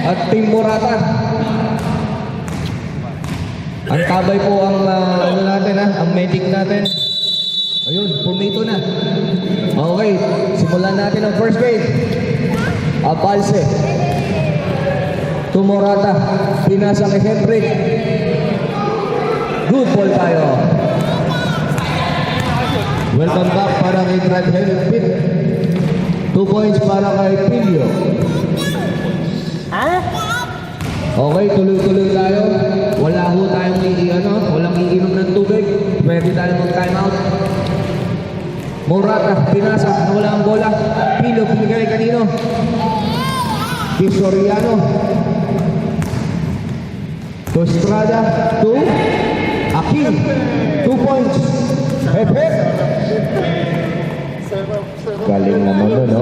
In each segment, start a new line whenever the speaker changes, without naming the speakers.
at Team Morata. Ang tabay po ang ano natin ang medic natin. Ayun, pumito na. Okay, simulan natin ang first game. Abalse to Morata, pinasa kay Henrik. Good ball tayo. Welcome back para kay Brad Henrik. 2 points para kay Pilio. Okay, tuloy-tuloy tayo. Wala ho tayong walang iinom ng tubig. Pwede tayo mag-time out. Morata, pinasa, wala ang bola. Pilio, pinigay kanino? Di Soriano. To Estrada, to Akin. 2 points. Hepe. Galing naman doon, no?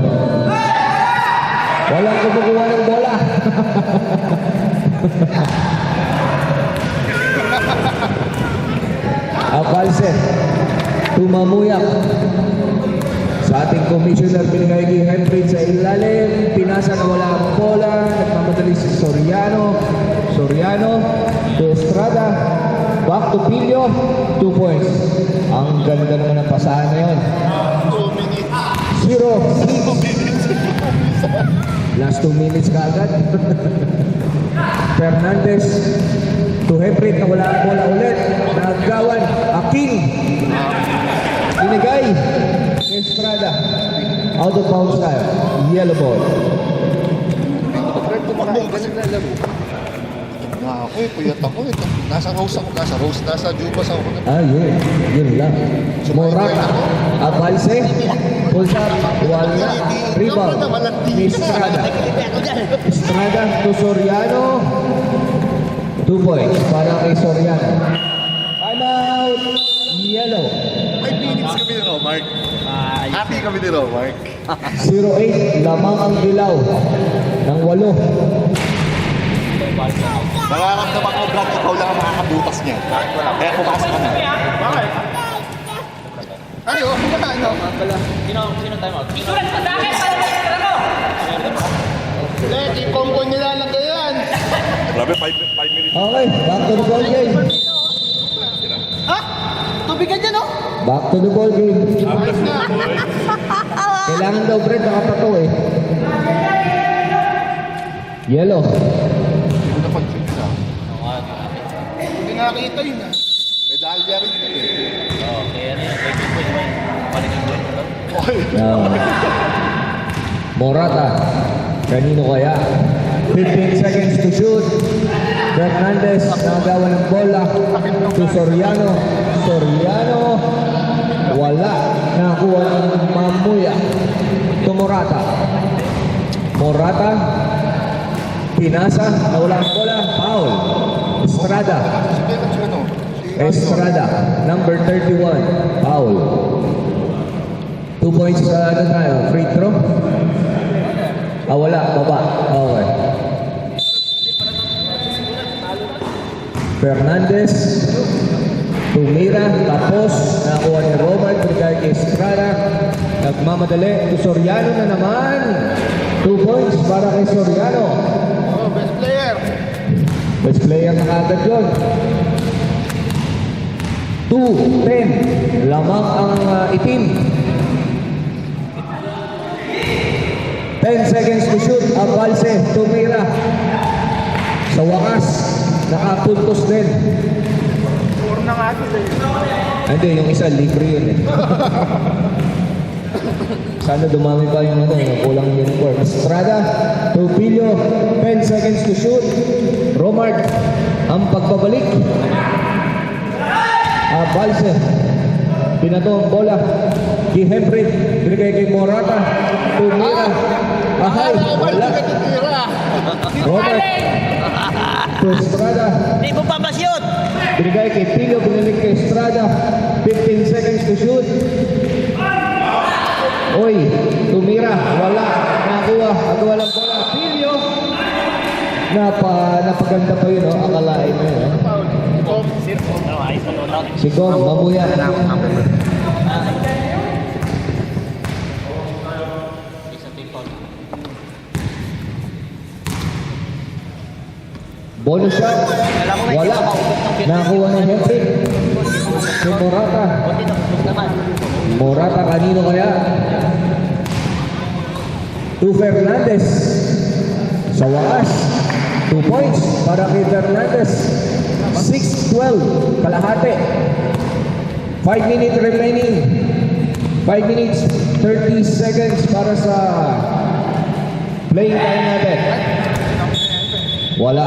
Walang kumukuha ng bola. Abalse, tumamuyak sa ating commissioner, binigay kay Henry sa ilalim, pinasa na wala ang bola, nagmamadali si Soriano, to Estrada, back to Pilio, 2 points. Ang ganda naman ng pasahan na yun. 0-6. Last 2 minutes ka agad. Fernandez to Henry na wala ang bola ulit. Naggawan, Aking. Binigay. Estrada. Out of bounds tayo. Yellow ball.
Ako puyat ako. Nasa Rose ako. Nasa Jubas ako.
Yun lang. Morata. Abalse. Pulls up. Wala. Rebound. Estrada. Estrada to Soriano. 2 points para kay Soriano. Time out. Yellow.
May minutes kami ni Romark. Happy kami ni Romark.
0-8. Lamang ang dilaw ng 8.
Nararamdaman ko, Brad, ikaw lang ang makakabutas niya. Kaya pumasok ka na. Bakit? Ano?
Sino time out? Sulat sa dakin!
I-combo nila lang kayo yan. Grabe, 5 minutes.
Okay, back to the ball game.
Ha? Tubigan dyan, no?
Back to the ball game. Kailangan daw, Brad, nakapato eh. Yellow.
Hindi ko napag-check na.
Hindi nakakita yun, ha?
Medalya rin yun eh.
Kaya na yan. Palingan ko yun.
Morata. Kanino kaya? 15 seconds to shoot. Fernandez nagawa ng bola to Soriano. Wala. Nakuha ng Mamuya to Morata. Pinasa. Nawala ang bola. Foul. Estrada. Number 31. Foul. 2 points sa tayo. Free throw. Wala. Baba. Okay. Fernandez. Tumira. Tapos. Nakuha ni Roman. Pinigay kay Estrada. Nagmamadali. To Soriano na naman. 2 points para kay Soriano.
Best player.
Best player na kagad yun. 2-10. Lamang ang itim. 10 seconds to shoot. Abalse, tumira. Sa wakas, nakapuntos din.
Puro na nga sila yun.
Hindi, yung isa, libre yun eh. Sana dumami pa yung kulang uniform. Estrada, to Pilio, 10 seconds to shoot. Romart, ang pagbabalik. Abalse, pinato ang bola. Kay Henry, binigay kay Morata. Tumira. Ahay, wala. Romart, to Estrada.
Di mo papasyot!
Binigay kay Pilio, binalik kay Estrada. 15 seconds to shoot. Oy, tumira, wala, nakuha, nagawa lang bola. Pilio, napaganda pa yun, akalain mo yun. Si Gong, mamuya. Bonus shot. Wala. Nakuha ng Henry. Si Morata. Morata kanino kaya? To Fernandez. Sa wakas. 2 points para kay Fernandez. 6-12. Kalahati. 5 minutes remaining. 5 minutes 30 seconds para sa playing time natin. Wala.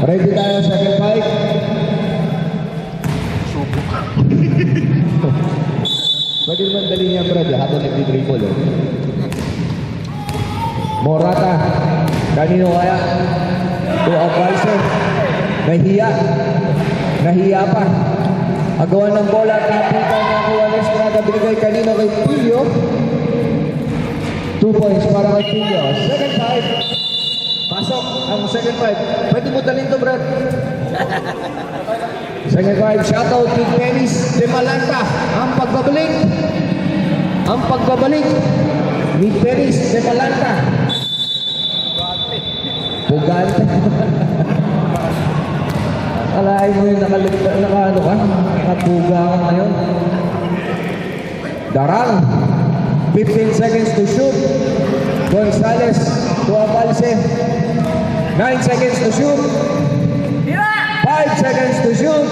Ready tayo sa second fight. Pwede naman dali niya, Brad, habang nagdi-dribble. Oh. Morata. Kanino kaya? To Avalse. Nahiya. Nahiya pa. Agawan ng bola. Kapitan na kuha ng Estrada. Binigay kanino kay Pilio. 2 points para kay Pilio. Second fight. Pasok ang second fight. Pwede mo talin to, Brad. Second fight. Shoutout kay Dennis de Malanta. Ang pagbabalik. Ang pagbabalik ni Dennis de Malanta. Pugante. Alain mo yung naka-ano ka? Nakapuga ka ngayon. Darang. 15 seconds to shoot. Gonzales to Avalse. 9 seconds to shoot. 5 seconds to shoot.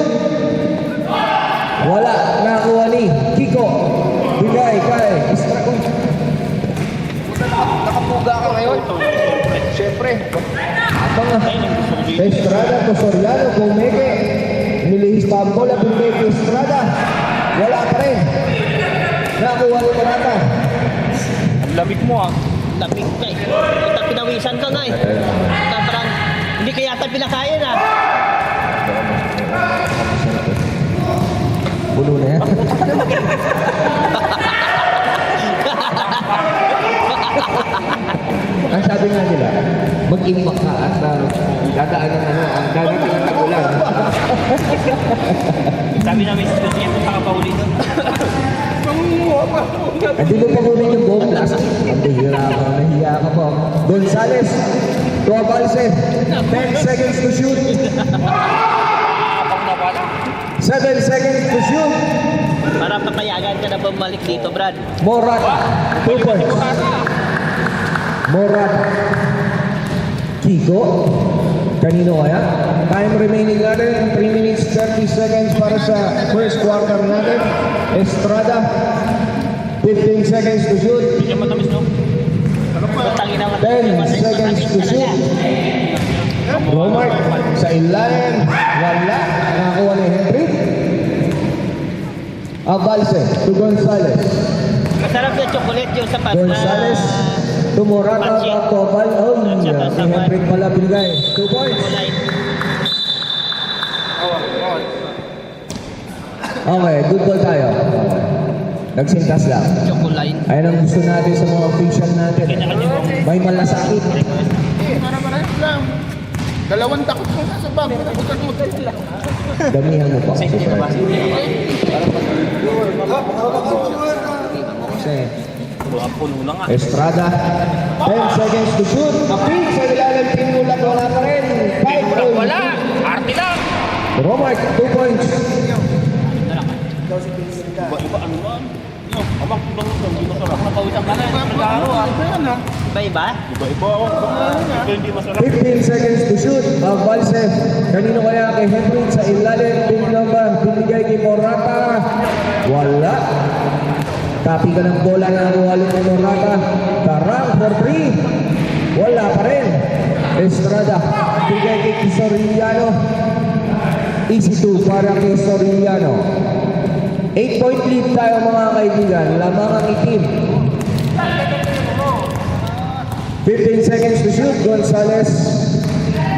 Wala. Nakuha ni Kiko. Bigay kay Estrada. Nakapuga ka ngayon. Siyempre. Apa nga? Estrada to Soriano. Kumeke. Nilihis pa ang bola. Bigay kay Estrada. Wala pa rin. Nakuha ni Morata.
Ang lamig mo ah. Lamig ka eh. Ito pinawisan ka nga eh. Parang hindi ka yata pinakain ah.
Puno na yan. Ang sabi nga nila, mag-imbak ka at dadaan ng ang dadating ng tagulan.
Sabi namin sa studio ito nakapahuli doon.
Hindi mo pa kunin yung buong plastic. Ang bihira ka, nahiya ka po. Gonzales, to Avalse, 10 seconds to shoot. 7 seconds to shoot.
Para papayagan ka na bumalik dito, Brad.
Morata, 2 points. Morata. Kiko. Kanino kaya? Time remaining natin, 3 minutes 30 seconds para sa first quarter natin. Estrada, 15 seconds to shoot.
Hindi ka matamis, no?
10 seconds to shoot. Romart sa ilalim. Wala. Nakakuha ni Henry. Avalse to Gonzales.
Masarap na chocolate yung sapat na...
Gonzales to Morata to Aval. Oh, si Henry pala binigay. 2 points. Okay, good ball tayo. Nagsintas lang.
Chocolate.
Ayan ang gusto natin sa mga official natin. May malasakit.
Marami lang. Dalawang takot mo sa bag. Takot mo sila.
Damihan mo pa. Kasi
Puno na nga.
Estrada, 10 seconds to shoot. Apil sa ilalim, pinulak, wala pa rin. 5 points.
Wala! Arte lang!
Romart, 2 points.
Iba ano man? Abang ibang hindi masarap. Napawisan ka na. Nag-aro ah. Iba-iba?
Iba-iba ako. Ito hindi masarap.
15 seconds to shoot. Avalse, kanino kaya kay Henry sa ilalim, pin number, binigay kay Morata. Wala. Tapi ka ng bola na nakuhalit ni Morata. Tarang for 3. Wala pa rin. Estrada, binigay kay Soriano. Easy 2 para kay Soriano. 8-point lead tayo mga kaibigan. Lamang ang itim. 15 seconds to shoot. Gonzales.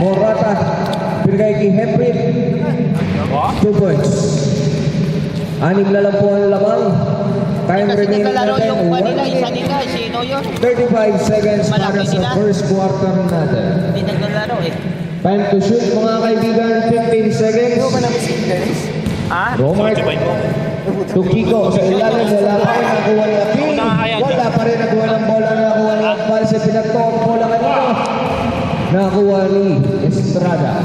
Morata. Binigay kay Henry. 2 points. 6 na lang po ang lamang. Time
Kasi
remaining
naglalaro
natin.
yung
1
kanila, isa
minute,
nila, sino yun?
35 seconds para
Malaki
sa
nila.
first quarter natin.
Hindi naglalaro eh.
Time to shoot mga kaibigan. 15 seconds.
Ha?
Romart. To Kiko sa ilalim. Wala pa rin nakuha ni Apil. Wala pa rin nakuha ng bola na nakuha ni Avalse. Pinagto ang bola kanino. Nakuha ni Estrada.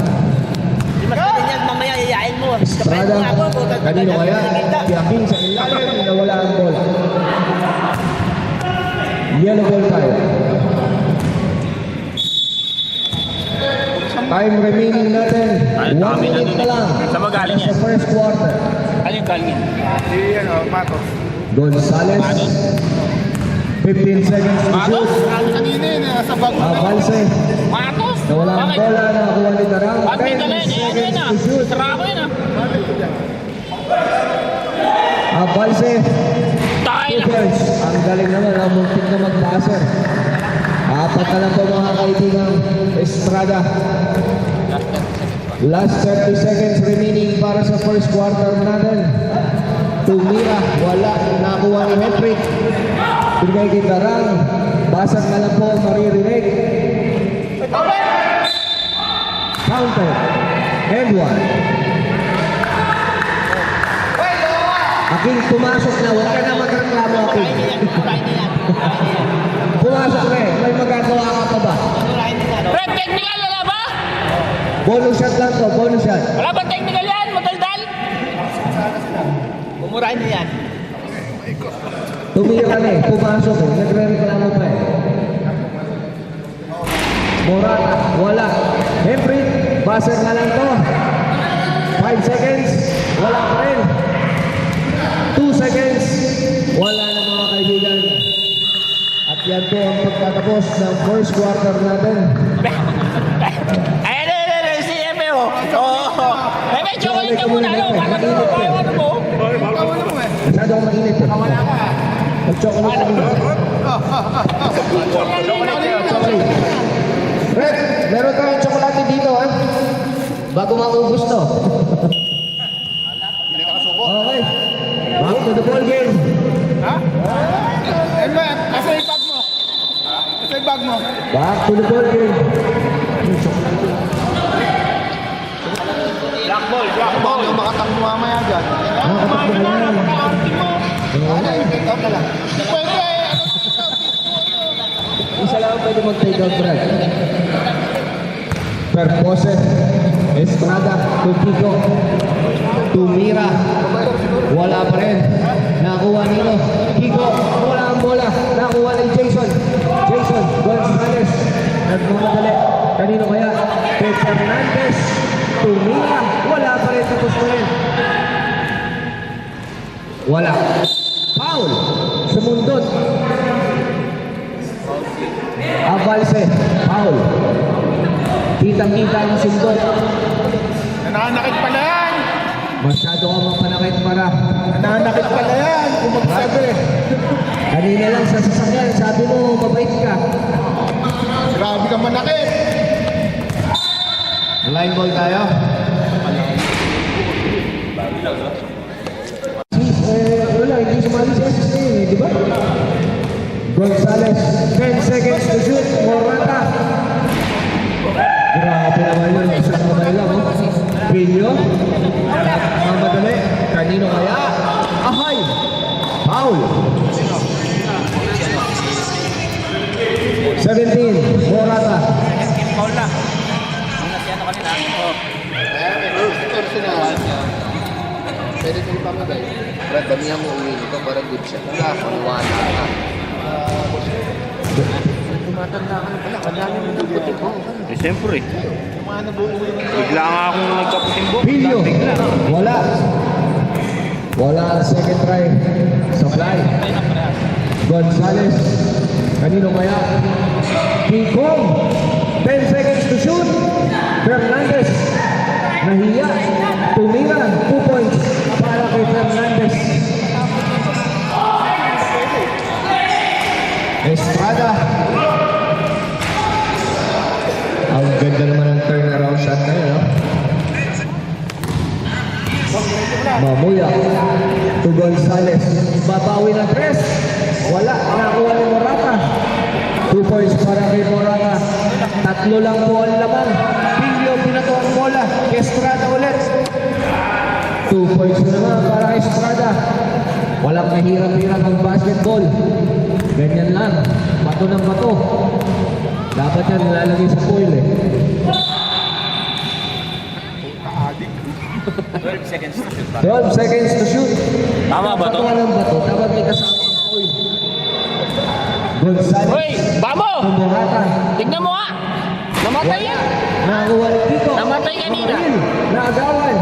Di mas ganyan, mamaya yayain mo. Kapain
Estrada,
mo nga ako.
kanino kaya? Tiyaking sa ilalim, nawala ang bola. Yellow ball tayo. Time remaining natin.
Ay,
1
dami na
minute
dun
na
eh.
lang.
Saan ba galing
Sa
yan?
first quarter.
Ano yung galing yan?
Patos.
Gonzales. 15 seconds to shoot.
Kanina yun, nasa bag mo.
Abalse.
Patos?
Nawala ang bola. Nakakuha ni Darang.
At may
10
dala yun, ano yun
seconds
ah.
to shoot.
Sarako yun ah.
Abalse.
Tayo na.
Clippers. Ang galing naman. Ang muntik na mag-passer. Apat na lang po mga kaibigan. Estrada. Last 30 seconds remaining para sa first quarter natin. Tumira. Wala. Nakuha ni Hendrick. Pinagay kay Darang. Basag na lang po maririnig. Counter. And one. Aking pumasok na. Huwag ka na magreklamo, Aking. Pumasok na eh. May magagawa ka pa ba?
Red, technical wala ba?
Bonus shot lang to. Bonus shot.
Wala ba technical yan? Madaldal?
Umurahin niya yan.
Tumira na eh. Pumasok eh. Nagre-reklamo pa eh. Morata. Wala. Henry. Baser na lang to. 5 seconds. Wala pa rin. 2 seconds. Wala na mga kaibigan. At yan po ang pagtatapos ng first quarter natin.
Ayan, si Epe oh. Oo. Epe, chocolate ka muna. Ano? Bakit mo? Ano mo?
Masyado akong mainit eh. Mag-chocolate ka muna. Chocolate. Red, meron tayong chocolate dito ha. Bago maubos to. Okay. Back to the ball game.
Ha? Asa yung bag mo? Asa yung bag mo?
Back to the ball game.
Black ball.
Baka yung makatakbo mamaya dyan.
Nakatakbo na yan.
Pwede
Isa lang pwede mag-take out, Brad. Perpose, Estrada, Tupico, Tumira, wala pa rin. Nakuha nilo. Kiko, wala ang bola. Nakuha ni Jason. Jason Gonzales. Nagmamadali. Kanino kaya? Kay Fernandez. Tumira, wala pa rin. Tapos pa rin. Wala. Foul. Sumundot. Abalse. Foul. Kitang-kita ang sundot.
Nananakit pala yan!
Masyado ka mapanakit para.
Nananakit pala yan! Kung magsabi.
Kanina lang sa sasakyan, sabi mo mabait ka.
Grabe ka manakit!
Line ball tayo. Wala, hindi sumali si SSC eh, di ba? Gonzales, 10 seconds to shoot. Morata. Grabe naman yun. Isang kamay lang, oh. Pilyo. Mamadali. Kanino kaya? Ahay! Foul! 17, Morata.
Paul na. Yung nasi ano kanina. Oh.
Pwede ko ipamagay. Brad, damihan mo uwi nito para good shot. Wala, maniwala ka. Tumatanda ka na pala. Kadami mo ng puting mo.
Eh, siyempre. Bigla nga akong nagkaputing buhok.
Pilyo. Wala. Wala ang second try. Supply. Gonzales. Kanino kaya? Kikong. 10 seconds to shoot. Fernandez. Nahiya. Tumira. 2 points para kay Fernandez. Estrada. Ang ganda naman ng turnaround shot na yun, no? Mamuya to Gonzales. Babawi na 3. Wala. Nakuha ni Morata. 2 points para kay Morata. 3 lang po ang laman. Pilyo pinato ang bola. Estrada ulit. 2 points na naman para kay Estrada. Walang mahirap-hirap ang basketball. Ganyan lang. Bato ng bato. Dapat yan nilalagay sa foil eh.
12 seconds to shoot.
12 seconds to shoot.
Tama ba to?
Dapat bato. Dapat may kasama ang foil. Gonzales.
Hoy, bamo!
Morata.
Tignan mo nga! Namatay yan!
Nakakuha ni Kiko.
Namatay kanina.
Naagawan.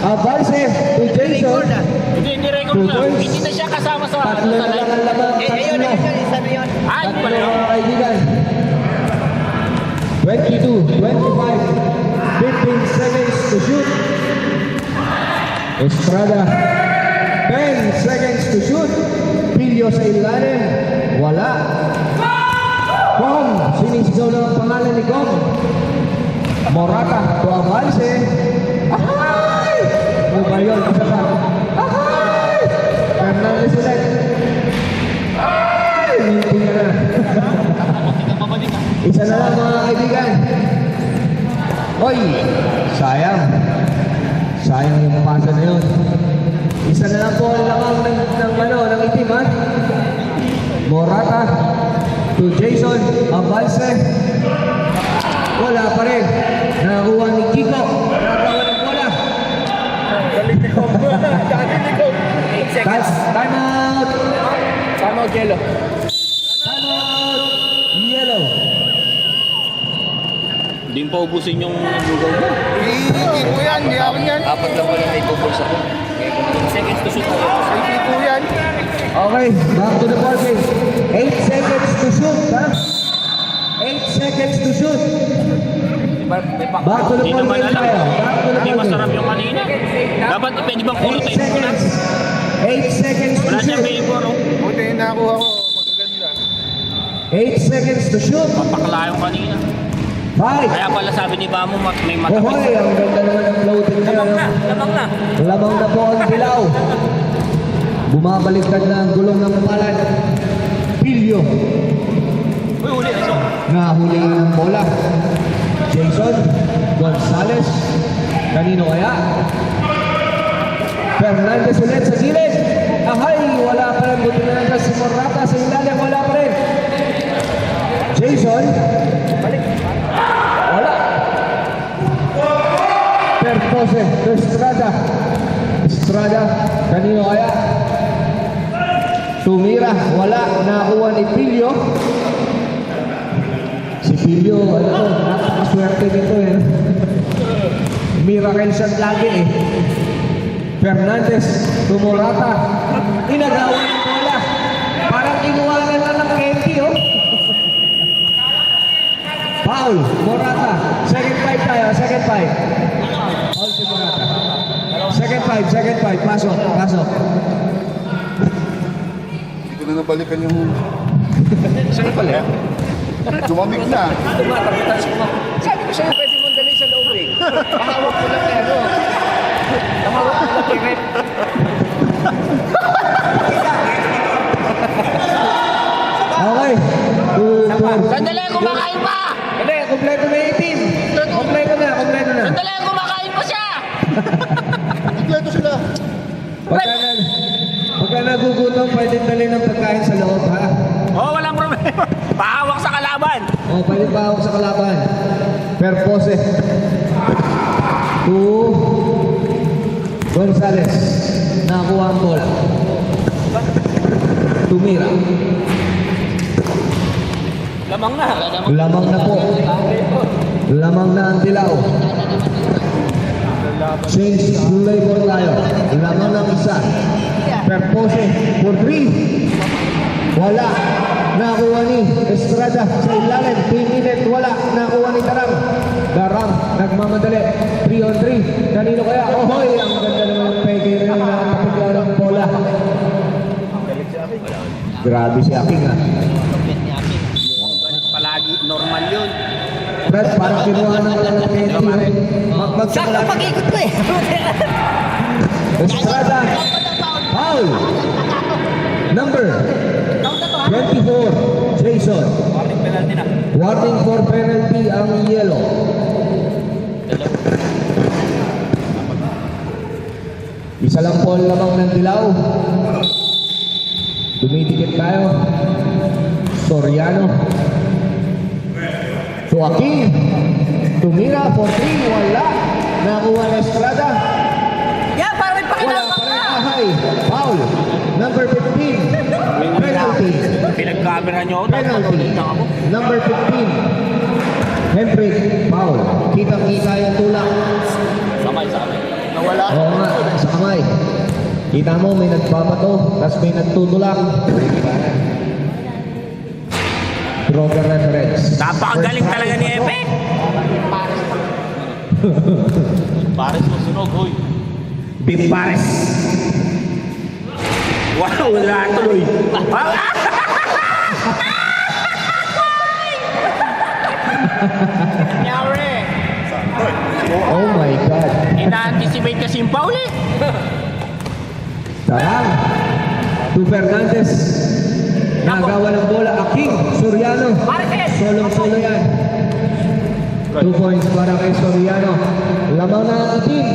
Abarce to Jason.
Hindi record na. Hindi na siya kasama sa
Tatlo na lang ang laban.
Ayun, isa na yun.
Ay,
Tatlo
pala yun.
mga kaibigan. 22, 25, 15 seconds to shoot. Estrada, 10 seconds to shoot. Pilyo sa ilalim. Wala. Kom, sinisigaw na ang pangalan ni Kom. Morata to Abalse. Ahay! Ano ba yun? Isa pa. Ahay! Fernandez ulit. Ay! Hindi na. Isa na lang mga kaibigan. Oy! Sayang. Sayang yung pasa na yun. Isa na lang po ang lamang ng itim ha. Morata to Jason Abalse. Wala pa rin. Nakakuha ni Kiko. Nakakuha ng bola. Time out.
Tama, Jello.
Time out. Yellow.
Hindi mo pa ubusin yung lugaw mo.
Hindi po yan, hindi ako yan.
Apat lang pala na ipupulsa ko. 10 seconds to shoot.
Hindi po yan.
Okay, back to the ball game. 8 seconds to shoot, ha? 8 seconds to shoot. Back to the
Hindi
ball
naman
game
alam.
tayo. Back to the
Hindi
ball
masarap
game.
yung kanina. Dapat pwede bang puro
8
tayo muna?
seconds. 8 seconds to
Wala siyang
shoot.
favor. Oh.
Buti yung nakuha ko, magaganda.
8 seconds to shoot.
Papakla yung kanina.
5.
Kaya pala sabi ni Bamo may mata.
Ohoy, ang ganda naman ng floating niya. no?
Lamang na.
Lamang na po ang dilaw. Bumabaliktad na ang gulong ng palad. Pilyo.
Uy, huli.
Nahuli ang bola. Jason Gonzales. Kanino kaya? Fernandez ulit sa gilid. Ahay, wala pa rin. Buti na lang si Morata sa ilalim. Wala pa rin. Jason. Wala. Perpose. Estrada. Estrada. Kanino kaya? Tumira. Wala. Nakuha ni Pilyo. Si Pilyo, napakaswerte nito eh. Miracle shot lagi eh. Fernandez, Tumorata. Inagawa ng bola. Parang inuwanan na ng Kenty oh. Foul, Morata. Second five tayo, second five. Foul si Morata. Second five. Pasok.
Hindi ko na nabalikan yung
Saan pala?
tumamig na.
Sabi ko sa'yo, pwede mong dali sa loob eh. Mahawak ko lang kaya ano. Mahawak ko lang kaya Red. Okay.
Sandali, kumakain pa!
Hindi, kompleto na yung team. Kompleto na.
Sandali, kumakain pa siya!
Kompleto sila.
Pagka nagugutom, pwede dali ng pagkain sa loob ha.
Oh, walang problema. Pahawak sa kalaban.
O, pwede pa ako sa kalaban. Perpose. To Gonzales. Nakakuha ang bola. Tumira.
Lamang na.
Lamang na po. Lamang na ang dilaw. Change labor tayo. Lamang ng isa. Perpose for 3. Wala. Nakuha ni Estrada sa ilalim. 3 minutes. Wala. Nakuha ni Darang. Darang. Nagmamadali. 3 on 3. Kanino kaya? Ohoy. Ang ganda naman ng peke rin na nakapaglaw ng bola. Grabe si Aking ha.
Palagi, normal yun.
Brad, parang kinuha ng Kenty.
Sakto pag-ikot ko eh.
Estrada. Foul. Number 24, Jason.
Warning penalty na.
Warning for penalty ang yellow. Isa lang po ang lamang ng dilaw. Dumidikit tayo. Soriano. To Aking. Tumira for 3. Wala. Nakuha na Estrada.
Yan, para may
Wala
pakilala
pa rin
ka.
Ahay. Foul. Number 15. Penalty.
Pinag-camera nyo ako.
Penalty. Number 15. Henry. Foul. Kitang-kita yung tulak.
Samay.
Nawala.
Oo nga, sa kamay. Kita mo, may nagpapato, tapos may nagtutulak. Droga reference.
Napakagaling talaga ni Epe.
Pares mo sunog, hoy.
Big Pares. Wow, wala tuloy. Nyari.
Oh my God.
Ina-anticipate kasi yung foul eh.
Tarang. To Fernandez. Nagawa ng bola. Aking. Soriano. Solong-solo yan. 2 points para kay Soriano. Lamang na ang team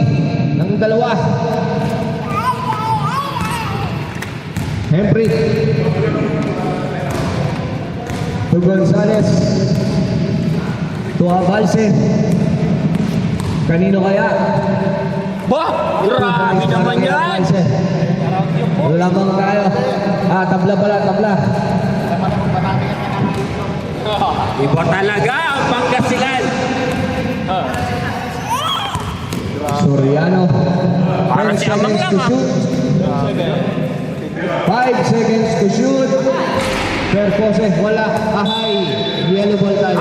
ng dalawa. Henry. To Gonzales. To Abalse. Kanino kaya?
Bah, grabe naman yan.
Lamang tayo. Tabla pala, tabla.
Iba talaga ang Pangasinan.
Soriano.
Para
10
si Amang
seconds
lang,
to
ah.
shoot. 5 seconds to shoot. Perpose, wala. Ahay. Yellow ball tayo.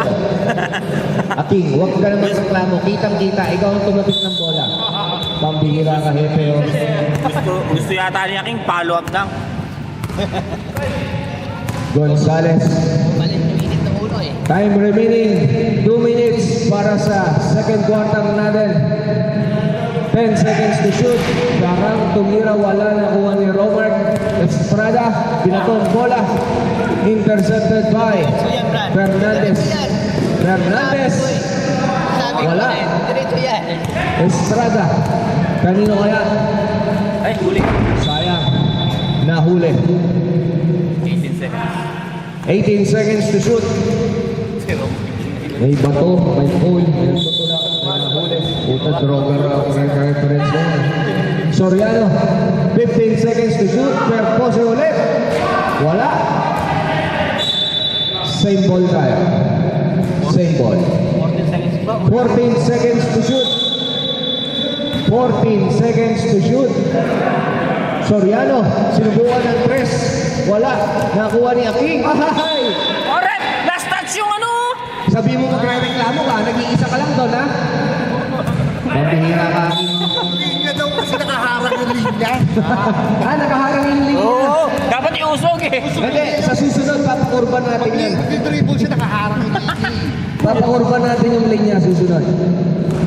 Aking, huwag ka naman sa klamo. Kitang-kita. Ikaw ang tumapit ng bola. Pambihira ka, hepe. Oh.
Gusto yata niya king follow up lang.
Gonzales.
Malit yung init ng ulo eh.
Time remaining 2 minutes para sa second quarter natin. 10 seconds to shoot. Darang tumira, wala nakuha ni Robert Estrada. Binatong bola. Intercepted by
So yan, Brad.
Fernandez.
Diretso yan.
Fernandez.
Sabi ko
Wala.
rin, diretso yan.
Estrada. Kanino kaya?
Ay, huli.
Sayang. Nahuli.
18 seconds.
18 seconds to shoot. May bato, may pool, may tutulak, may nahuli. Puta, droga raw ang reference mo. Soriano, 15 seconds to shoot. Perpose ulit. Wala. Same ball tayo. Same ball.
14 seconds pa.
14 seconds to shoot. 14 seconds to shoot. Soriano, sinubukan ng press. Wala. Nakuha ni Aking. Ahay!
Alright, last touch yung ano.
Sabi mo magre-reklamo ka, nag-iisa ka lang doon, ha? Mabihira ka, Aking.
Linya daw kasi nakaharang yung linya.
Nakaharang yung linya.
Oo, dapat iusog eh.
Hindi, sa susunod, papakurban natin yan.
Nag-dribble siya nakaharang yung linya.
Papakurban natin yung linya susunod.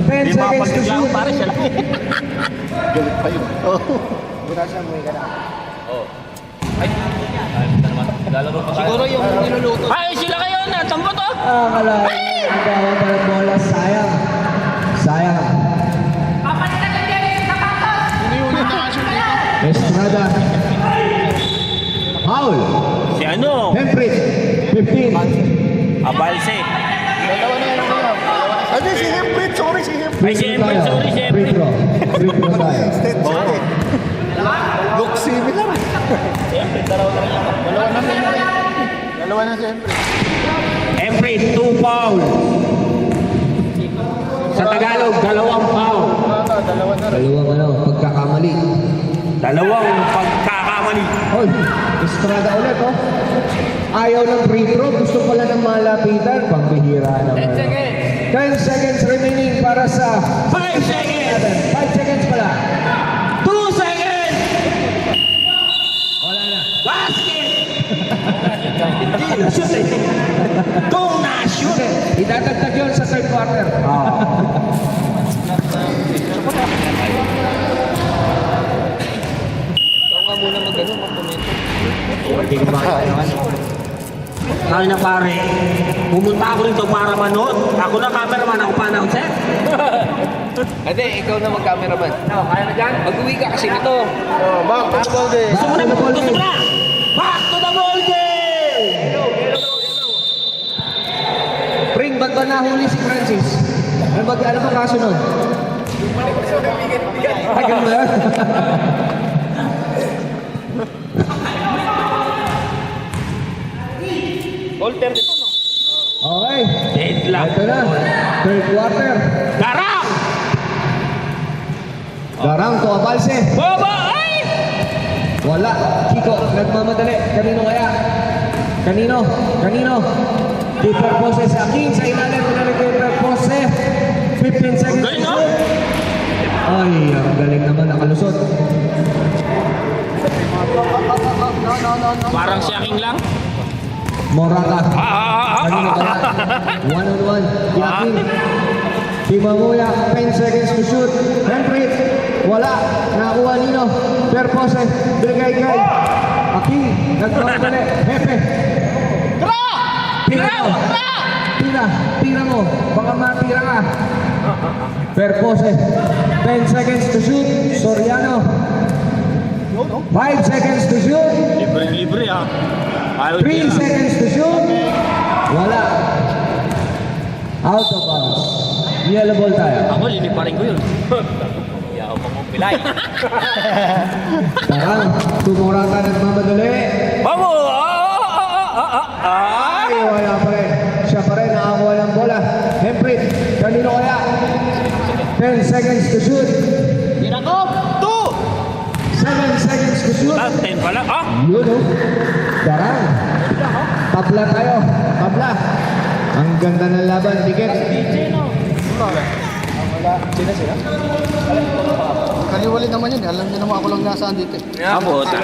10
Di
seconds to
mapagkaklang
shoot.
pare siya lang.
Galit pa yun.
Siguro yung niluluto.
Ay, sila kayo na. Tambo to.
Kalahin. Nagawa pa ng bola. Sayang. Sayang.
Huli-huli na kasi dito.
Estrada. Foul.
Si ano?
Henry. 15.
Abalse.
Dalawa na yan ang ngayon. Ay, si Hemprit. Sorry, si Hemprit.
Ay, si Empress. Sorry, si
Free
Empress.
throw. Free throw tayo.
Oo. Look similar. Dalawa na si Hemprit. Dalawa na si Hemprit.
Empress, 2 foul. Sa Tagalog, 2 foul.
Dalawa na rin.
Dalawang pagkakamali.
2 pagkakamali.
Hoy, Estrada ulit, oh. Ayaw ng free throw, gusto pala ng malapitan. Pambihira naman. 10 seconds remaining para sa
5 seconds.
5 seconds pala.
2 seconds.
Wala na.
Basket. Hindi na shoot eh. Kung na-shoot.
Idadagdag yun sa third quarter.
Ikaw nga muna mag-ano, mag-komento.
Hindi ko makakailangan. Kaya na pare, pumunta ako rito para manood. Ako na cameraman, ako pa announcer.
Hindi, ikaw na mag-cameraman. Kaya na dyan? Mag-uwi ka kasi nito.
Back to the ball game.
Gusto mo na, gusto mo na. Back to the ball game!
Bring back ba nahuli si Francis? Ano ba kaso nun? Ay, ganun ba yun?
Alter dito, no?
Okay.
Deadlock.
Ito na. Third quarter.
Garang!
Garang to Abalse.
Baba! Ay!
Wala. Kiko, nagmamadali. Kanino kaya? Kanino? Keeper Pose sa King sa ilalim. Pinalik Keeper Pose. 15 seconds.
Galing, no?
Ay, ang galing naman nakalusot.
Parang si Aking lang.
Morata. Kanino kaya? One-on-one. Yakin. Timamuya. 10 seconds to shoot. Henry. Wala. Nakakuha Nino. Keeper Pose. Binigay kay Aking. Nagmamadali. Hepe. Tira mo. Baka matira ka. Perpose. 10 seconds to shoot. Soriano. 5 seconds to shoot.
Libre ah.
3 seconds to shoot. Wala. Out of bounds. Yellow ball tayo.
Ako, liliparin ko yun. Yaw mo mong pilay.
Tarang. Tumurata nagmamadali.
Vamos!
Ay, wala pa rin. Siya pa rin nakakuha ng bola. Hemprit. Kanino kaya? 10 seconds to shoot.
Birakop!
7 seconds to shoot.
10 pala. Ah!
Yun o. Darang. Tabla tayo. Tabla. Ang ganda ng laban. Dikit.
Kaliwali naman yun. Alam niyo naman ako lang nasaan dito.
Abota.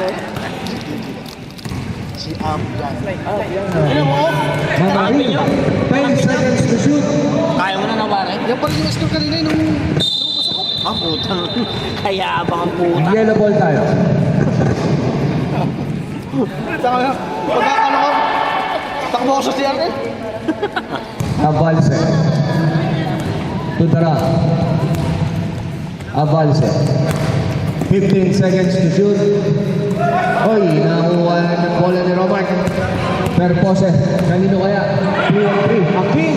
Si Am yan.
Mamari. 10 seconds to shoot.
Kaya mo na nawari?
Yan pala yung score kanina nung
Ah, puta. Kaya abang ang puta.
Yellow ball tayo.
pagkakano ko. Takbo ko sa CR eh.
Avalse. Tutara. Avalse. 15 seconds to shoot. Oy, nakuha ng bola ni Romart. Perpose. Kanino kaya? 3-on-3. Aking.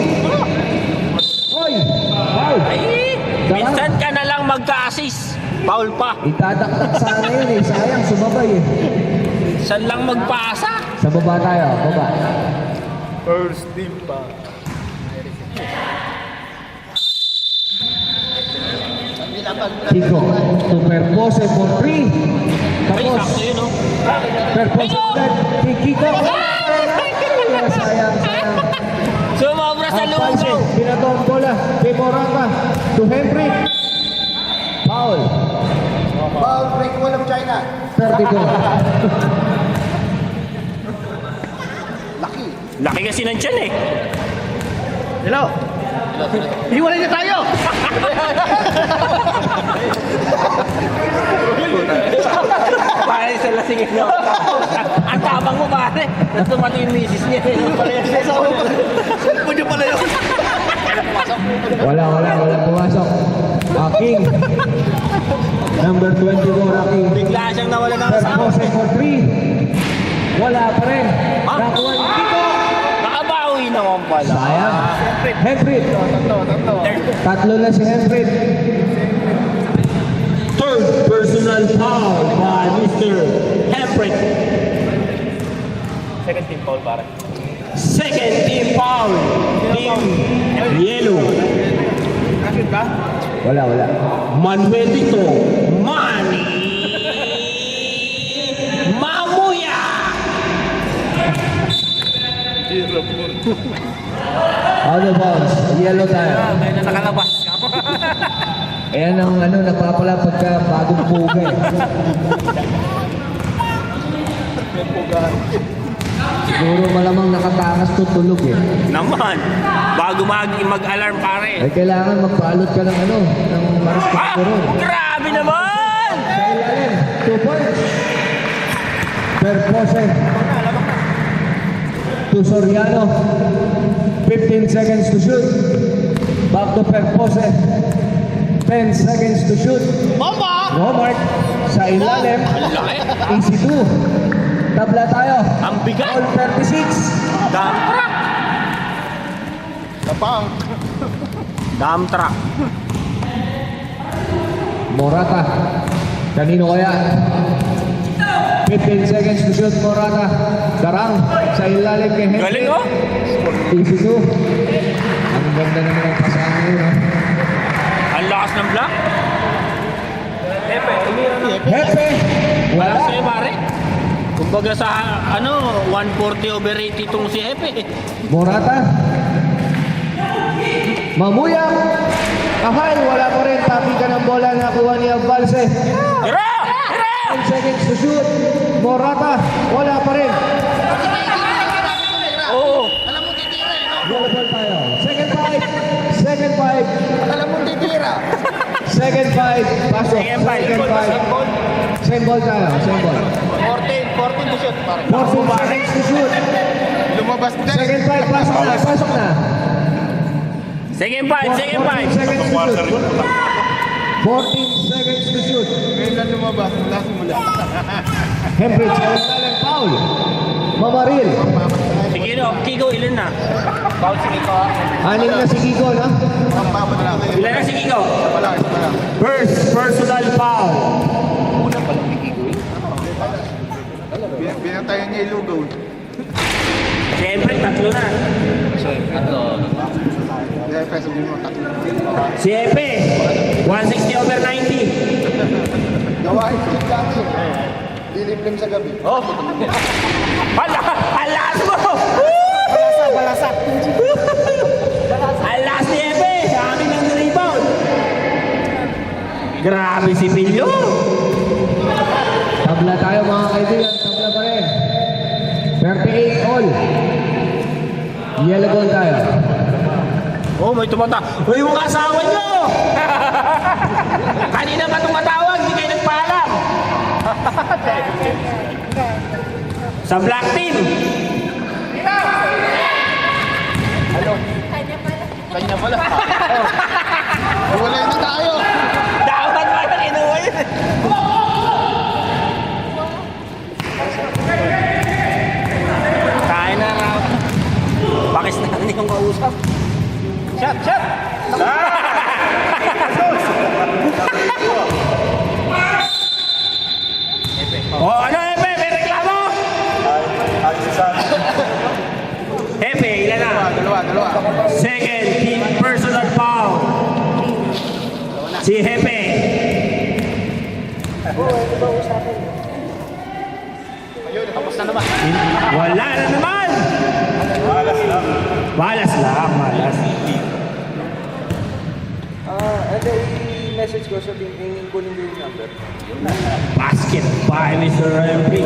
Oy! Foul!
Minsan ka na lang magka-assist. Foul pa.
Itadaktak sana yun eh. Sayang, sumabay eh.
Saan lang magpasa?
Sa baba tayo. Baba.
First team pa.
Kiko. To Perpose for 3.
Ay,
Tapos.
sakto yun, no?
Perpose ulit. Kay Kiko. Sayang.
Sumobra sa
Avanse.
lugaw.
Binato ang bola. Kay Morata. To Henry. Foul.
Foul break wall of China.
32.
Lucky.
Laki kasi ng tiyan eh.
Hello. Hiwalay na tayo.
Pare sa lasingin nyo. Ang tabang mo pare. Natumato yung misis niya.
Cellphone niyo pala yun.
Wala pumasok. Aking. Number 24, Aking.
Bigla siyang nawala ng asawa.
Perpose for 3. Wala pa rin. Nakuha ni Kiko.
Nakabawi naman pala.
Sayang. Henry. Tatlo na si Henry.
Third personal foul by Mr. Hemprit. Second team foul pare. Second team foul. Team Yellow.
Wala.
Manuel Vito. Manny. Mamuya.
Out of bounds. Yellow tayo.
May na nakalabas.
Ayan ang nagpapala pagka bagong puga eh. Siguro malamang nakatakas to tulog eh.
Naman. Bago mag-alarm pare.
Ay kailangan magpaalot ka ng ng maras
Ah!
ron.
Grabe naman!
Sa ilalim, 2 points. Perpose. To Soriano. 15 seconds to shoot. Back to Perpose. 10 seconds to shoot. Romart. Sa ilalim.
Laki.
Easy 2. Tabla tayo.
Ang bigat.
All 36.
Dami.
Kapang.
Dump truck.
Morata. Kanino kaya? 15 seconds to shoot, Morata. Darang sa ilalim kay Henry.
Galing, oh.
Easy to. Ang ganda naman ang pasahan yun, ha?
Ang lakas ng block.
Hepe!
Wala
Wala.
sa'yo, pare. Kumbaga sa, 140/80 itong si Hepe.
Morata. Mamuyang. Kahal, wala pa rin. Tapi ka ng bola na kuha ni Abalse.
Hira!
10 seconds to shoot. Morata. Wala pa rin.
Oo.
Alam mo titira eh, no?
Yellow ball tayo. Second five. Second five.
Alam mo titira.
Second five. Pasok.
Second five.
Second five. Same ball tayo. Same ball.
14 to shoot, pare.
14 seconds to shoot.
Lumabas din.
Second five. Pasok na. Pasok na.
Second five, second
14
five.
seconds to shoot. 14 seconds to shoot.
Ngayon lang lumabas. Mula simula.
Hembridge. Walang foul. Mamaril.
Sige, no. Kigo, ilan na?
Anim na si Kiko, no?
Pampabot na lang.
Ilan na si Kigo?
Isa pa lang.
First personal foul.
Binantayan niya yung lugaw.
Siyempre, tatlo na.
Kaya peso mo tatlo.
Si Hepe, 160/90.
Gawain ko yung dati. Dilimlim sa gabi.
Alas mo!
Balasa.
Alas ni Hepe! Sa amin ang rebound. Grabe si Pilyo.
Tabla tayo mga kaibigan. Tabla pa rin. 38 all. Yellow ball tayo.
Oh, may tumata. Uy, yung asawa nyo! Kanina pa tumatawag, hindi kayo nagpaalam. Sa black team.
Kanya pala. Wala na tayo.
Dapat ba nang inuwa yun? Kain na nga. Bakis na hindi kong kausap. Shot! Oh, ano, Hepe? May reklamo? Hepe, ilan na?
Dalawa.
Second, team personal foul. Si Hepe.
Tapos na naman.
Wala na naman. Malas lang.
message ko, sabihin, kunin ko yung number.
Basket by Mr. Referee.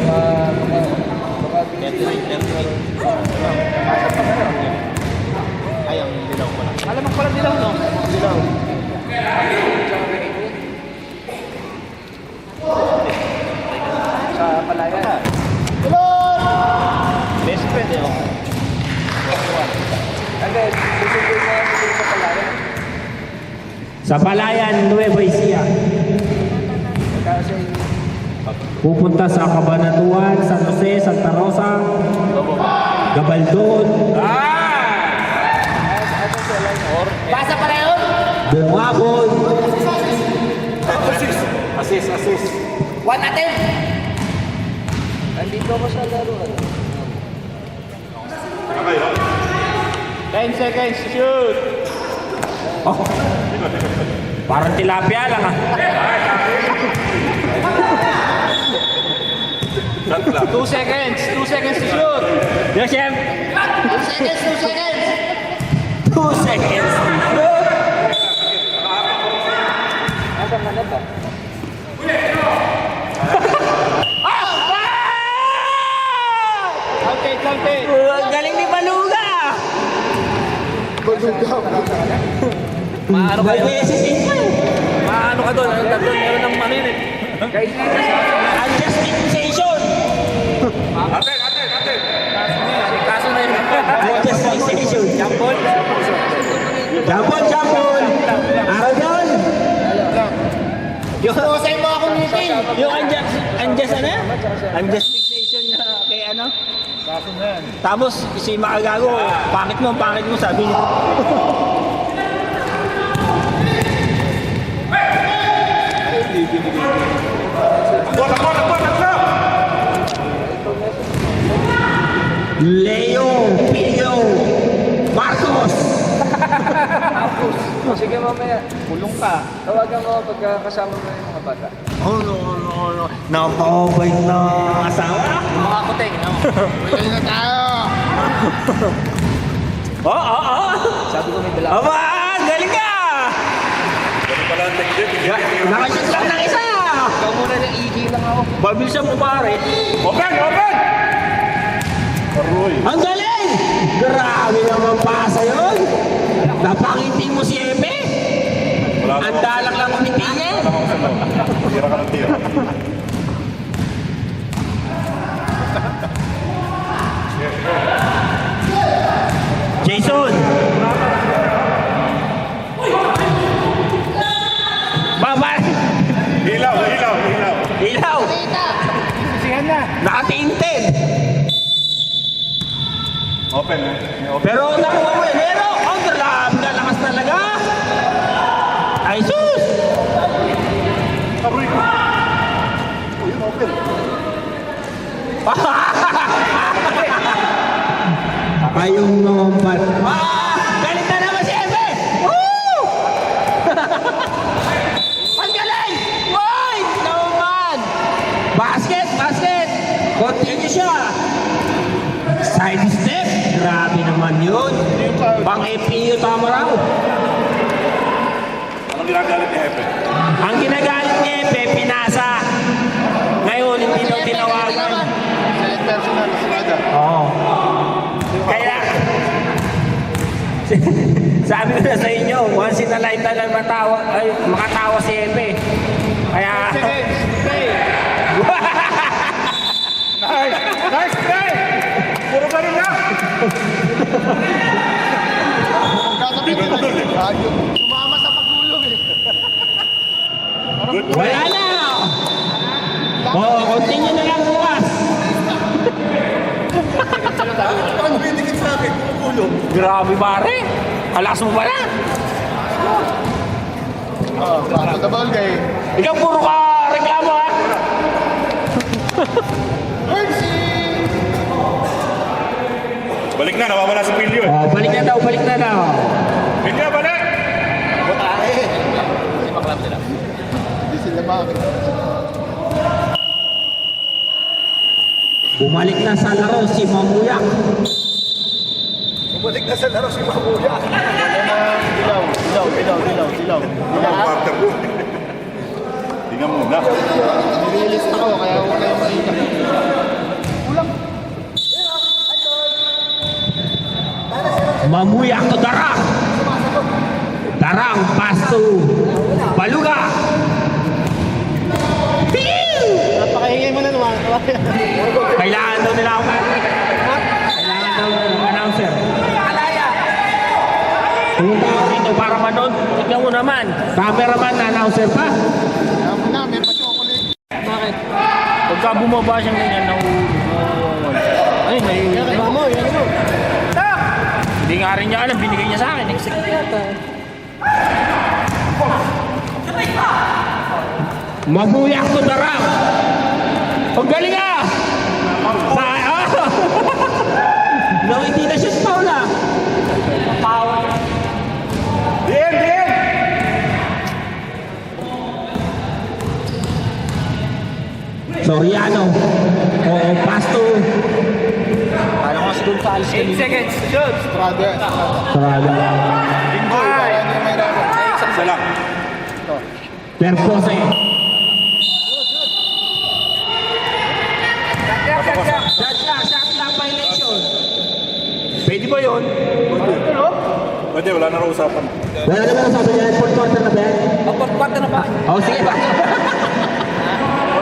Ay, ang dilaw ko lang. Alam mo pala dilaw, no? Dilaw. Sa Palayan.
Best friend eh.
Agad, susunod na dito sa Palayan.
Sa Palayan, Nueva Ecija.
Kasi
Pupunta sa Cabanatuan, San Jose, Santa Rosa, Gabaldon,
Pasa pala yun?
Bungabon.
Assist.
One attempt! Nandito ako sa laro.
10 seconds, shoot!
Oh, parang tilapia lang ah.
2 seconds to shoot!
Yes, Chef.
2 seconds!
2 seconds.
Nasaan ka na ba?
Counted!
Ang galing ni Baluga.
Maano kayo?
May assistant pa eh.
Maano ka doon? Ang tatlo, meron ng ano yun eh.
Unjust fixation.
Kaso na yun.
Unjust fixation. Jambol. Araw doon.
Pusay mo akong meeting!
Yung unjust ano? Unjust fixation na kay ano?
Tapos si Makagago, pangit mo, sabi niya.
Leo, Pio, Marcos.
Sige mamaya,
Kulong ka.
tawagan mo pagka kasama mo yung mga bata.
No. Napakabait na asawa.
Mga kuting, no?
Pwede na tayo.
Oo.
Sabi ko may dala.
Aba, galing ka! Nakashoot lang ng isa!
Ikaw muna ng iki lang ako.
Babilsan mo pare.
Open!
Ang galing! Grabe naman pasa yun! Napangiti mo si Eme! Ang dalang lang umiti niya!
Tira ka ng tira.
Jason! Baba!
Ilaw!
Ilaw! Nakatinted!
Open.
Pero nakuha mo yun, Hero! Ang grabe na lakas talaga! Ay sus!
Aroy ko. Yun, open.
Kayong mamampat. Galit na naman si Eme! Woo! Ang galing! Why? Naman! Basket! Continue siya! Side step! Grabe naman yun! Pang FPU tama raw!
Anong ginagalit ni Hepe?
Ang ginagalit ni Epe, pinasa! Ngayon, hindi daw tinawagan.
Select personal. Sinada.
Oo. Kaya, sabi ko na sa inyo, once in a lifetime lang makatawa si Epe. Kaya,
Nice play! Puro ka rin na!
Kakapit
Di ba doon eh?
Sumama sa pagulong eh.
Good
wala na! Oo, continue na lang bukas.
Paano binigit sa akin? Pumukulong.
Grabe pare, kalakas mo pala.
Pass the ball kay
Ikaw puro ka reklamo ha.
Mercy!
Balik na, nawawala si Pilio eh.
Oh, balik na daw.
Pilio, balik!
Hindi sila makakita.
Bumalik na sa laro si Mamuyak.
Bumalik na sa laro si Mamuya.
Dilaw.
Quarter ko. Tingnan muna.
Nililist ako kaya wala yung makita.
Mamuyak to Darang. Darang pass to Baluga. Pew!
Napakahingay mo na naman.
Kailangan daw nila ng announcer. Pumunta ako rito para manood. Tignan mo naman. Cameraman na announcer pa.
Kaya mo na, may pa-chocolate.
Bakit? Pagka bumaba siyang ganyan, nahulog. Ay, nahihulog. Yan mo. Hindi nga rin niya alam, binigay niya sa akin. Execute yata.
Mabuyak to Darang. Ang galing ah! No, hindi na siya Paula. Power.
Diyan!
Soriano. Oo, pass to
Alam ko, doon sa alis kanina. 8 seconds.
Strada.
Sarada.
Linggoy. Kaya hindi may rapat.
Isa lang.
Perpose. Shot lang violation. Pwede ba yun?
Pwede, wala na raw usapan.
Wala naman sabi niya, fourth quarter na ba yan?
Fourth quarter na ba?
Oo, sige ba?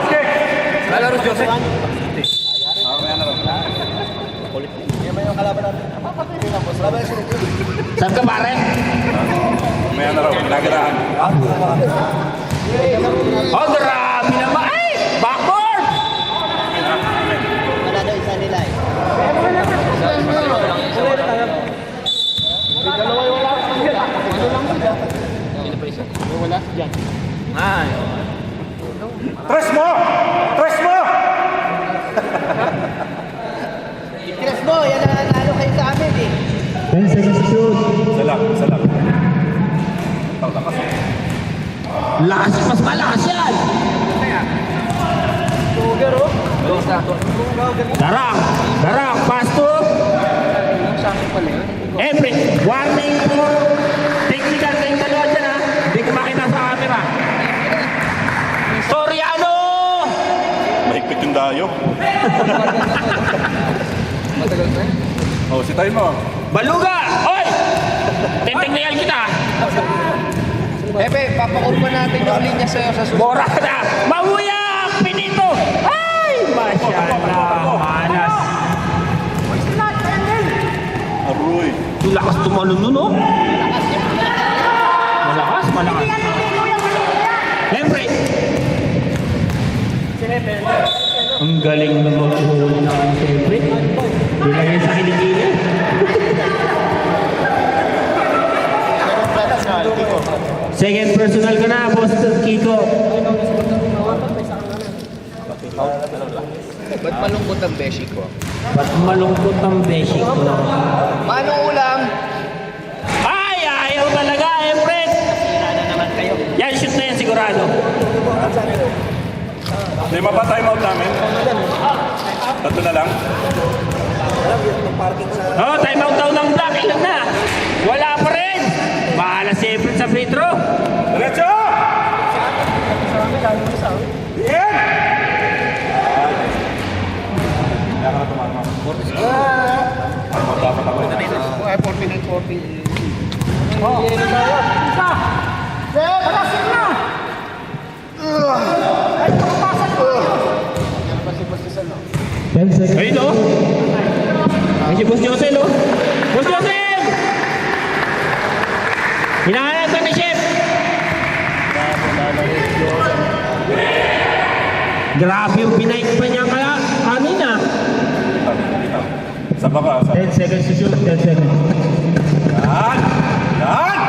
Okay.
Lalaro Joseph.
Saan ka pare?
Maya na raw, nagirahan.
Oh, grabe naman. Ay! Backboard!
Wala daw isa nila eh. Yan.
Ay,
Tres mo! Tres mo!
Ikiras mo, yan ang nanalo kayo sa amin eh.
10 seconds to shoot.
Isa lang.
lakas, mas malakas yan.
Sugar oh.
Darang, pass to. Every, warning po. Technical kayong dalawa dyan ha. Hindi ko makita sa camera. Soriano!
Mahigpit yung dayo. Oh, sitayin mo.
Baluga! Oy! Technical kita.
Pepe, papakul pa natin yung linya sa'yo sa susunod.
Bora na! Mahuyak! Pinito! Ay! Masyadong malas.
Aroy.
Yung lakas tumalon nun, oh. Malakas. Siyempre. Ang galing na mag-uhuli na ang siyempre. Ilagay sa kiligili. Second personal ka na, boss Kiko.
Ba't malungkot ang beshi ko?
Ba't malungkot ang beshi ko?
Paano ulam?
Ay, ayaw talaga, Efren.
Sira na naman kayo.
Yan, shoot na yan sigurado.
Di ba time out namin? Tatlo na lang.
Oh, time out daw ng Black. Ilan na? Wala pa rin. Bahala si Efren sa free throw.
Diretso!
Ayun o. Ay si Boss Josel o. Boss Josel! Hinahanap ka ni Chef. Grabe yung binaik pa niya kaya kanina.
Sa baka.
10 seconds to shoot. 10 seconds.
Yan! Yan!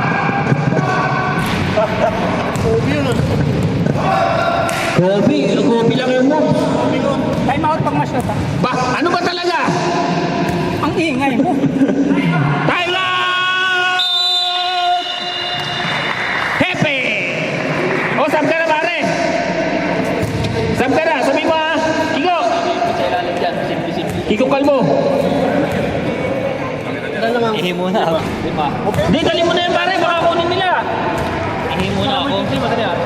Kobe lang yung move.
Time out pag ma-shot ha.
Ba, ano ba talaga?
Ang ingay mo.
Time out! Hepe! O, sab ka na pare. Sab ka na, sabi mo ha. Kiko! Kiko kalmo.
Ihi muna ako.
Di, dali mo na yan pare, baka kunin nila.
Ihi muna ako. Hindi madali ah.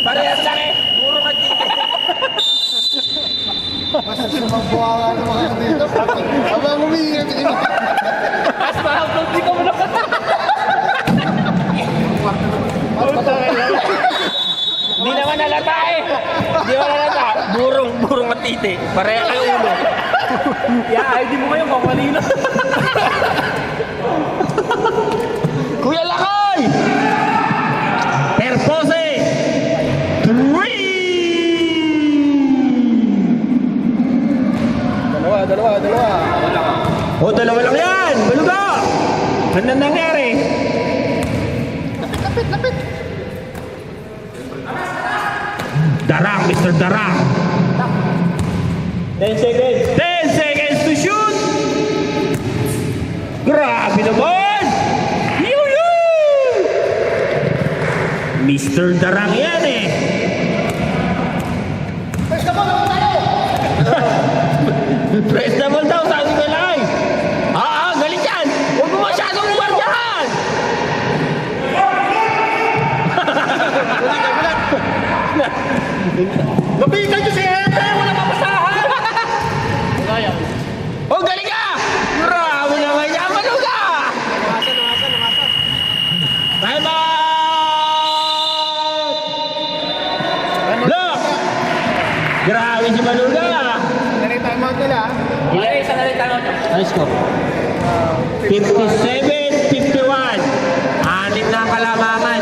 Parehas lang eh. Puro ka dito.
Mas sumabuha ng mga dito. Habang umiingat yun.
Mas mahapon, di ko mo na. Di naman nalata eh. Di naman nalata. Burong at titi. Pareha kayo ulo. ID mo kayo kung kanina. Kuya Lakay! Perpose! 3!
Dalawa.
O, dalawa lang yan! Baluga! Ano nangyari?
Lapit.
Darang, Mr. Darang! 10 seconds! 10 seconds to shoot! Grabe naman! Yuyu! Mr. Darang yan eh! Press the ball daw, sabi ko lang. Galit yan. Huwag mo masyadong guardiahan. Lapitan nyo si Hepe, wala mapasahan. Oh, galing ka. Grabe naman yan, Maluga. Time out. Look. Grabe si Maluga.
Dali time out nila.
Isa na rin tanong. Nice score. 57-51. Anim na ang kalamangan.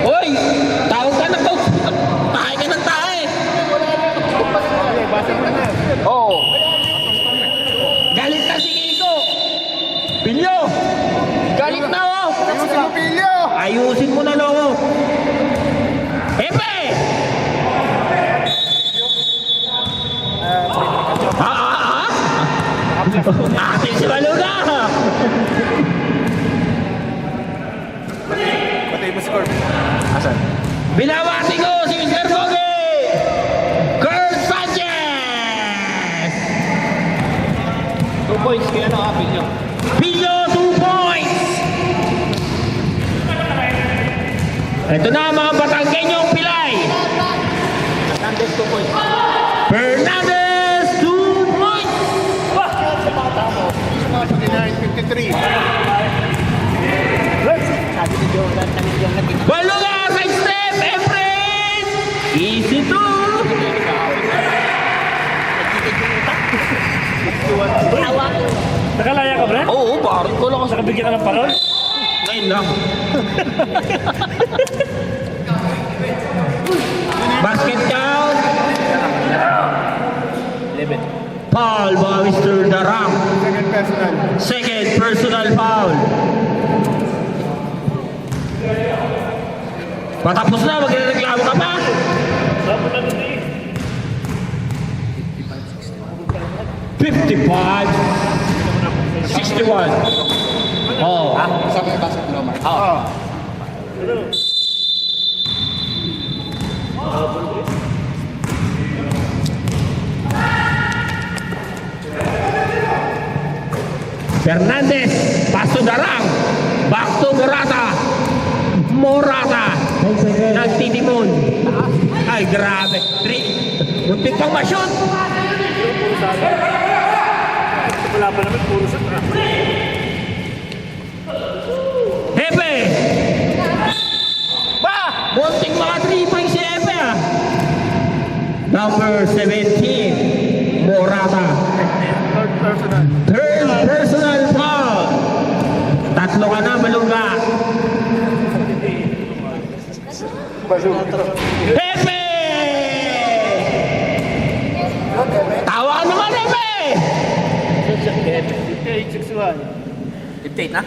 Hoy! Tawag ka na to. Tahay ka ng tahay. Oo. Galit na si Kiko. Pilyo. Galit na oh!
Ayusin mo, Pilyo!
Ayusin mo na no! Epe! Atin si Maluga!
Patay mo si Corp. Asan?
Binabati ko si Mr. Gogi! Kurt Sanchez!
2 points kaya ano, Pilyo.
Pilyo, 2 points! Ito na mga Batanggenyong Pilay!
Hernandez 2 points.
Fernandez, 2 points!
59-53.
Sabi ni Jordan, sabi ni Jordan,
Maluga, side step, Efren! Easy to!
Nakalaya ka, Brad?
Oo, parang ko lang sa
Nakabigyan ka ng parol?
ngayon lang. Basket count.
11.
Foul by Mr. Darang.
Second personal.
Second personal foul. Patapos na, magreklamo ka pa.
Dapat na ito eh.
55 61. Oh.
Sa may basket mo, Mark.
Oo.
Fernandez, pass to Darang. Back to Morata. Morata. Nagtitimon. Ay, grabe. Muntik pang ma-shoot.
Wala pa naman, puro sa trap.
Hepe! Ba! Muntik mga 3 points si Hepe ah. Number 17, Morata.
Third personal.
Third personal foul. Tatlo ka na, Malungga. Hepe! Tawa ka naman, Hepe!
58-61.
58 na?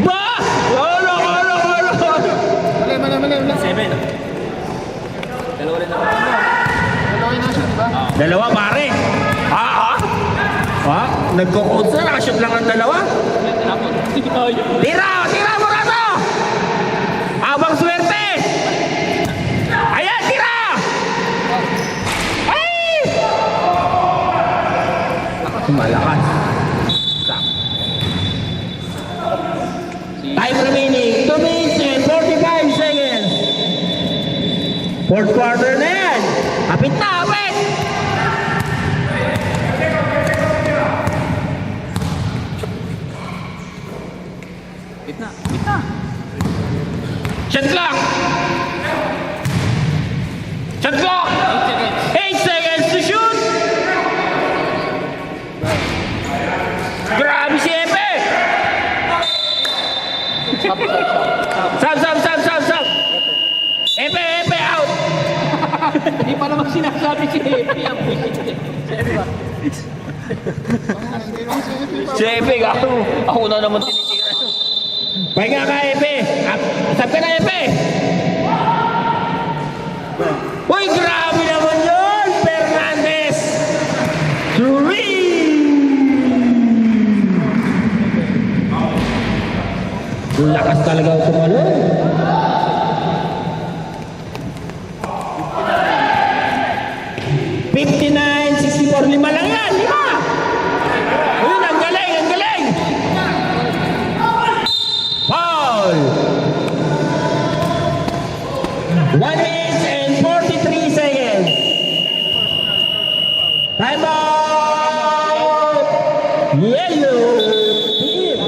Ba! Lolo!
Mali.
7. Dalawa rin naman.
Dalawa na siya, di ba?
Dalawa, pare. Nagko-coach na, nakashoot lang ng dalawa. Tira mo na to! Abang swerte! Ayan, tira! Ay! Malakas. Time remaining, 2 minutes and 45 seconds. Fourth quarter na yan. Kapit na, kapit! Shot clock! Shot clock! 8 seconds to shoot! Grabe si Epe! Sab! Epe, out!
Hindi pa naman sinasabi si Hepe ang bullshit.
Si Epe,
Ako na naman tinitira.
pahinga ka, Epe! Sab ka na, Epe! Uy, grabe naman yun! Fernandez! 3! Lakas talaga tumalon. Lima lang yan, 5! Ayun, ang galing! Foul! 1 minute and 43 seconds. Time out! Yellow team!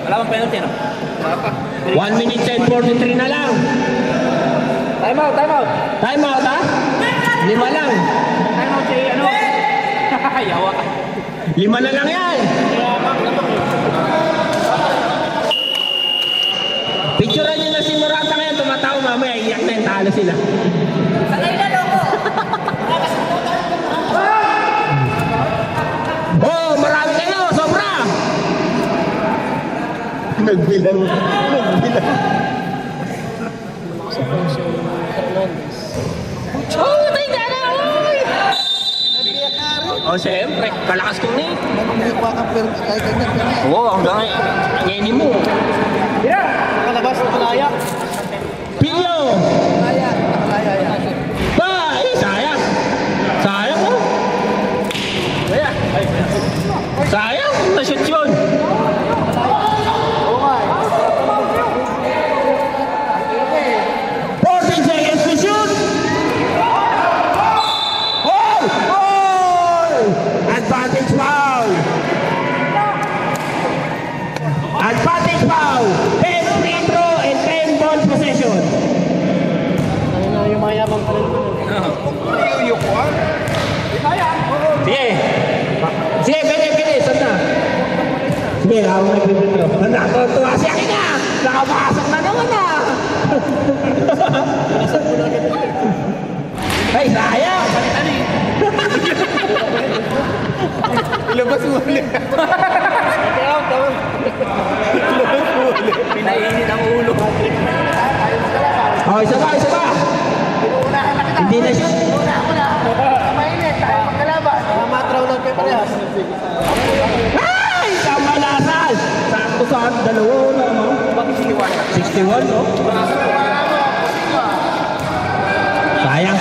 Wala bang penalty, no?
1 minute and 43 na lang.
Time out!
Time out, ha? 5 lang.
Time out si ano? Yawa.
5 na lang yan. Picturean nyo na si Morata ngayon, tumatawa mamaya, iyak na yung talo sila. Oh, marami kayo, sobra!
Nagbilang.
Oh, tayo na na! Oh, siyempre. Kalakas ko na eh. Oo, hanggang ngeni mo. Nakalabas, nakalaya.
Pilyo! Ba, sayang. Sayang oh. Sayang, na-shoot yun. Seconds to shoot! Oh! Oh! Advantage foul! Advantage foul! 10 free throw and 10 ball possession. Sige. Sige, bilis. Saan na? Sige, ako nag-free throw. Natutuwa siya kina! Nakapasok na naman ah! Ay, sayang!
Ilabas mo ulit.
Pinainit ang ulo.
Oh, isa pa! Hindi na shoot.
Matraw lang kayo parehas.
Ay! Kamalasan! Sakto saan? Dalawa na, no? 61, no?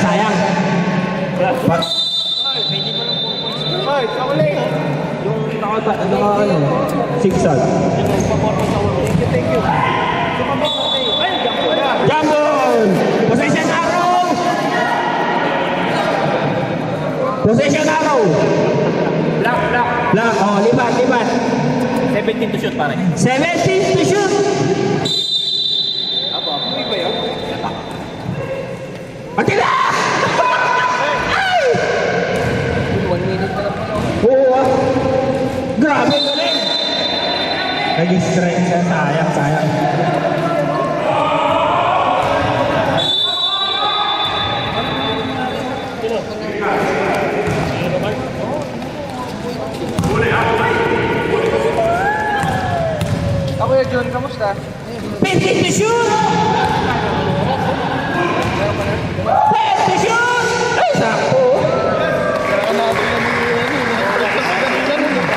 Sayang. Pag...
Hoy, kauli.
Yung ano, zigzag.
Thank you.
Jambon! Possession arrow! Possession arrow! Black, oh, lipat.
17 to shoot, pare.
17 to shoot! Pati na! Ay!
1 minute na lang pala.
Oo ah. Grabe galing! Nag-strike siya, sayang.
Ako John, kamusta?
15 to shoot! 10 to shoot! Ay, sakto!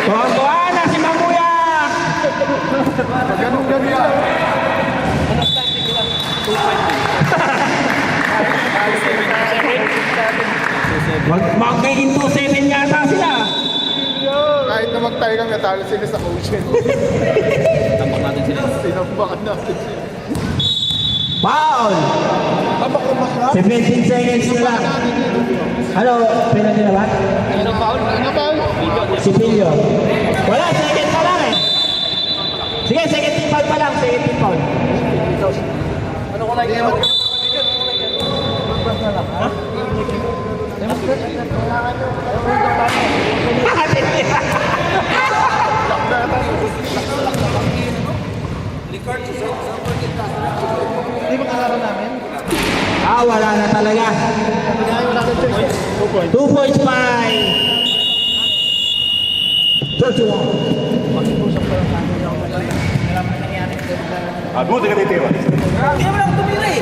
Tuwa na si Mamuya!
Ganun yan.
Magiging 2-7 yata sila.
Kahit na mag-tie kami, natalo sila sa ocean.
Tambak natin sila.
Tinambakan natin sila.
Foul! 17 seconds na lang. Ano, penalty na ba?
Ano foul?
Si Pilyo. Wala, second pa lang eh. Sige, second team foul pa lang. Second team foul.
Ano ko like naman? Hindi ba kalaro namin?
Wala na talaga. 2 points by 31.
Buti ka dito.
Hindi mo lang tumira eh.